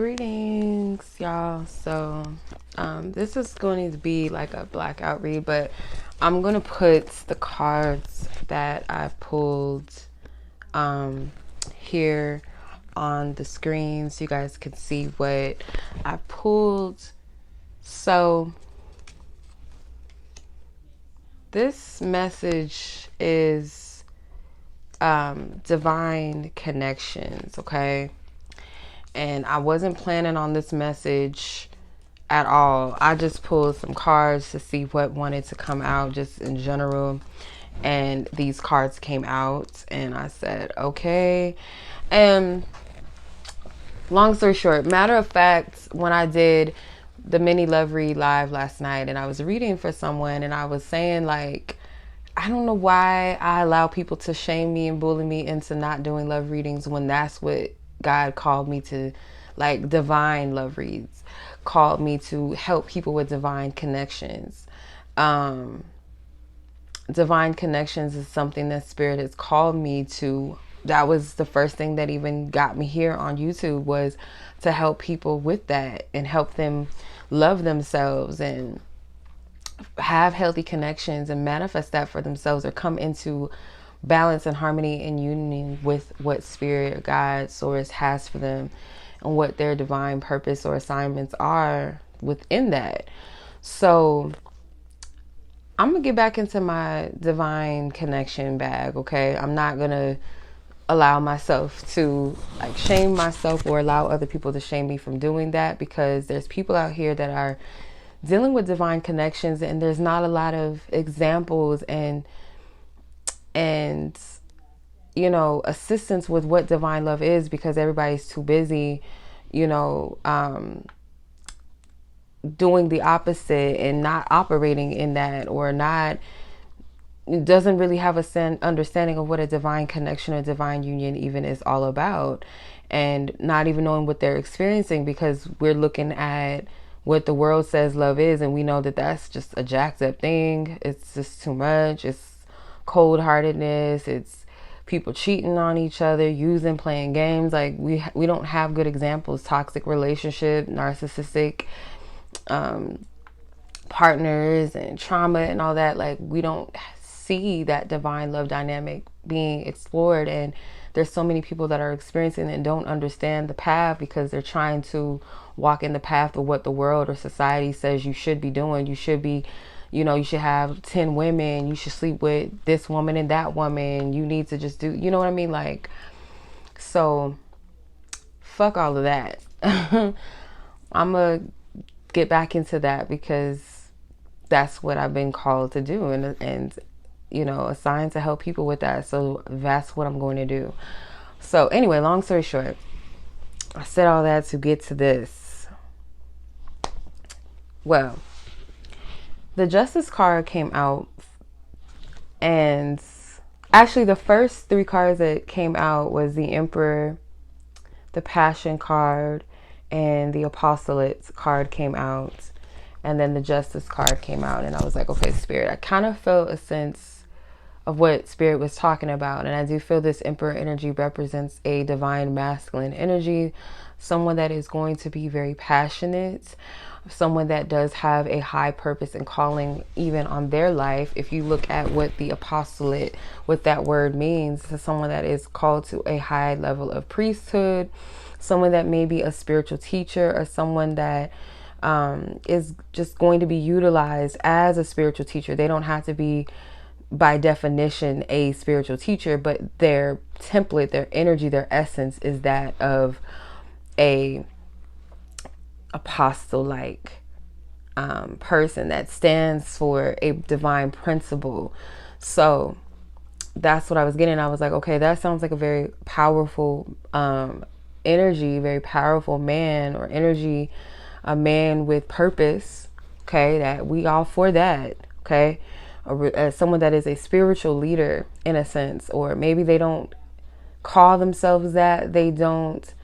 Greetings, y'all. So this is going to be like a blackout read, but I'm going to put the cards that I pulled here on the screen so you guys can see what I pulled. So this message is divine connections, okay? And I wasn't planning on this message at all. I just pulled some cards to see what wanted to come out just in general. And these cards came out and I said, okay. And long story short, matter of fact, when I did the mini love read live last night and I was reading for someone and I was saying like, I don't know why I allow people to shame me and bully me into not doing love readings when that's what God called me to, like divine love reads, called me to help people with divine connections. Divine connections is something that Spirit has called me to. That was the first thing that even got me here on YouTube, was to help people with that and help them love themselves and have healthy connections and manifest that for themselves, or come into balance and harmony and union with what Spirit or God, Source has for them and what their divine purpose or assignments are within that. So I'm gonna get back into my divine connection bag, okay? I'm not gonna allow myself to like shame myself or allow other people to shame me from doing that, because there's people out here that are dealing with divine connections and there's not a lot of examples and you know, assistance with what divine love is, because everybody's too busy, you know, doing the opposite and not operating in that, or not, doesn't really have a understanding of what a divine connection or divine union even is all about, and not even knowing what they're experiencing, because we're looking at what the world says love is, and we know that that's just a jacked up thing. It's just too much. It's cold-heartedness. It's people cheating on each other, using, playing games. Like we don't have good examples. Toxic relationship, narcissistic partners, and trauma and all that. Like we don't see that divine love dynamic being explored, and there's so many people that are experiencing it and don't understand the path, because they're trying to walk in the path of what the world or society says you should be doing. You should be, you know, you should have 10 women, you should sleep with this woman and that woman, you need to just do, you know what I mean? Like, so fuck all of that. I'm gonna get back into that because that's what I've been called to do, and you know, assigned to help people with that. So that's what I'm going to do. So anyway, long story short, I said all that to get to this. Well, the Justice card came out, and actually the first three cards that came out was the Emperor, the Passion card, and the Apostolate card came out, and then the Justice card came out, and I was like, okay, Spirit, I kind of felt a sense of what Spirit was talking about, and I do feel this Emperor energy represents a divine masculine energy, someone that is going to be very passionate, someone that does have a high purpose and calling even on their life. If you look at what the apostolate, what that word means, to someone that is called to a high level of priesthood, someone that may be a spiritual teacher, or someone that is just going to be utilized as a spiritual teacher. They don't have to be by definition a spiritual teacher, but their template, their energy, their essence is that of a apostle-like person that stands for a divine principle. So that's what I was getting. I was like, okay, that sounds like a very powerful energy, very powerful man or energy, a man with purpose. Okay, that we all for that. Okay, someone that is a spiritual leader in a sense, or maybe they don't call themselves that, they don't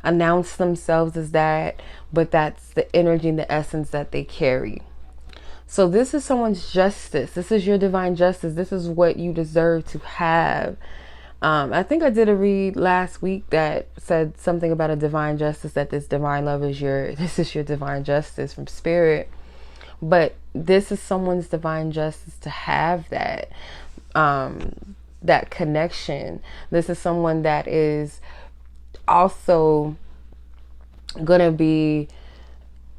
announce themselves as that, but that's the energy and the essence that they carry. So this is someone's justice. This is your divine justice. This is what you deserve to have. I think I did a read last week that said something about a divine justice, that this divine love is this is your divine justice from spirit. But this is someone's divine justice to have that, that connection. This is someone that is also gonna be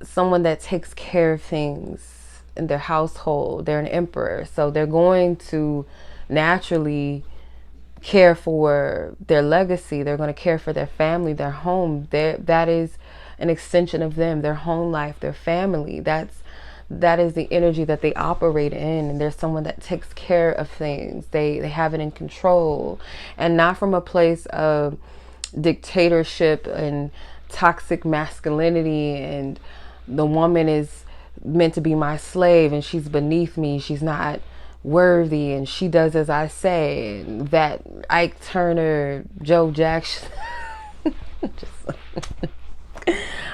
someone that takes care of things in their household. They're an emperor, so they're going to naturally care for their legacy. They're going to care for their family, their home. That is an extension of them, their home life, their family. That is the energy that they operate in. And there's someone that takes care of things. They have it in control, and not from a place of dictatorship and toxic masculinity, and the woman is meant to be my slave and she's beneath me, she's not worthy, and she does as I say. That Ike Turner, Joe Jackson.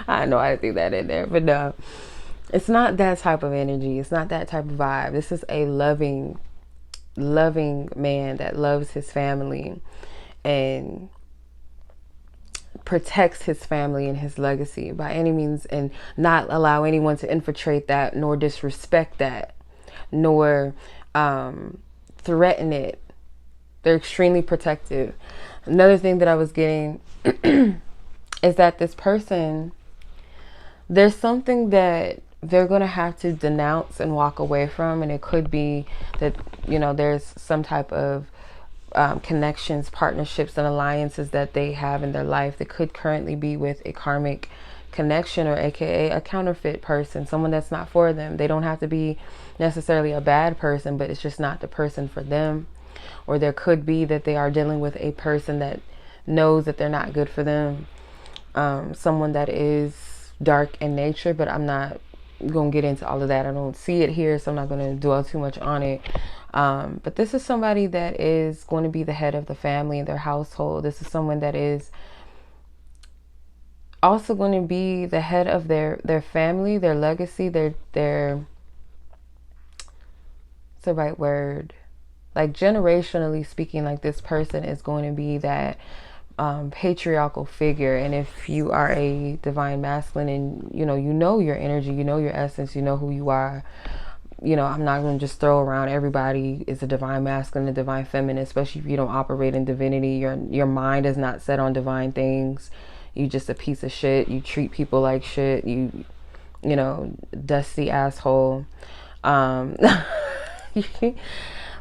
I know I threw that in there, but no, it's not that type of energy. It's not that type of vibe. This is a loving man that loves his family and protects his family and his legacy by any means, and not allow anyone to infiltrate that, nor disrespect that, nor threaten it. They're extremely protective. Another thing that I was getting is that this person, there's something that they're going to have to denounce and walk away from. And it could be that, there's some type of connections, partnerships, and alliances that they have in their life that could currently be with a karmic connection, or AKA a counterfeit person, someone that's not for them. They don't have to be necessarily a bad person, but it's just not the person for them. Or there could be that they are dealing with a person that knows that they're not good for them. Someone that is dark in nature, but I'm not going to get into all of that. I don't see it here, so I'm not going to dwell too much on it. But this is somebody that is going to be the head of the family and their household. This is someone that is also going to be the head of their family, their legacy, their what's the right word? Like generationally speaking, like this person is going to be that patriarchal figure. And if you are a divine masculine, and you know your energy, you know your essence, you know who you are, I'm not going to just throw around everybody is a divine masculine, a divine feminine, especially if you don't operate in divinity. Your mind is not set on divine things. You just a piece of shit. You treat people like shit. You dusty asshole.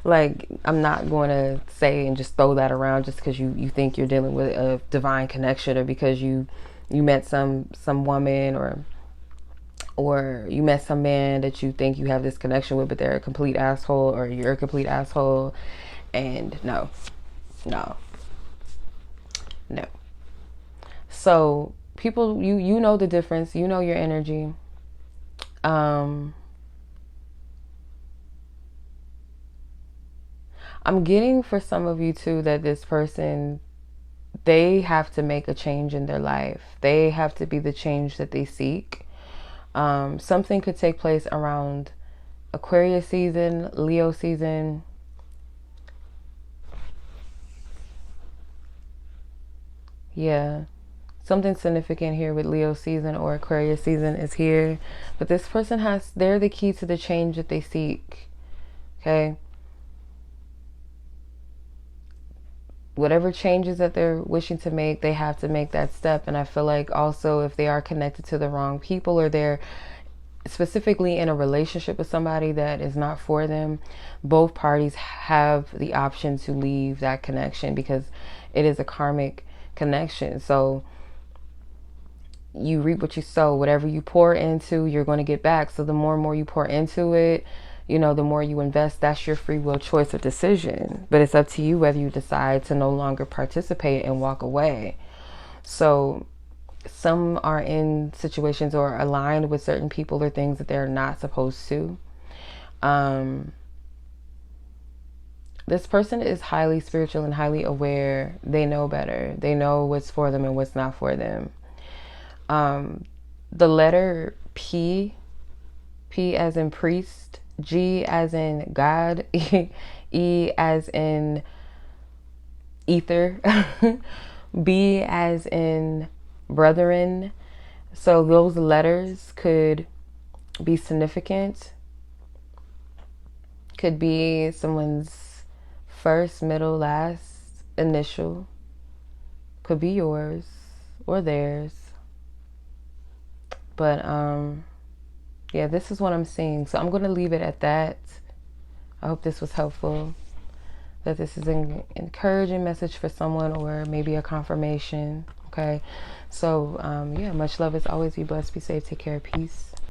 Like, I'm not going to say and just throw that around just because you think you're dealing with a divine connection, or because you met some woman, or you met some man that you think you have this connection with, but they're a complete asshole, or you're a complete asshole. And no. So people, you know the difference. You know your energy. I'm getting for some of you too that this person, they have to make a change in their life. They have to be the change that they seek. Something could take place around Aquarius season, Leo season. Yeah. Something significant here with Leo season or Aquarius season is here. But this person they're the key to the change that they seek. Okay. Whatever changes that they're wishing to make, they have to make that step. And I feel like also if they are connected to the wrong people, or they're specifically in a relationship with somebody that is not for them, both parties have the option to leave that connection, because it is a karmic connection. So you reap what you sow. Whatever you pour into, you're going to get back. So the more and more you pour into it, the more you invest. That's your free will choice or decision. But it's up to you whether you decide to no longer participate and walk away. So some are in situations or aligned with certain people or things that they're not supposed to. This person is highly spiritual and highly aware. They know better. They know what's for them and what's not for them. The letter P as in priest, G as in God, E as in ether. B as in brethren. So those letters could be significant. Could be someone's first, middle, last initial. Could be yours or theirs. But yeah, this is what I'm seeing. So I'm going to leave it at that. I hope this was helpful, that this is an encouraging message for someone, or maybe a confirmation. Okay. So yeah, much love as always. Be blessed, be safe, take care, peace.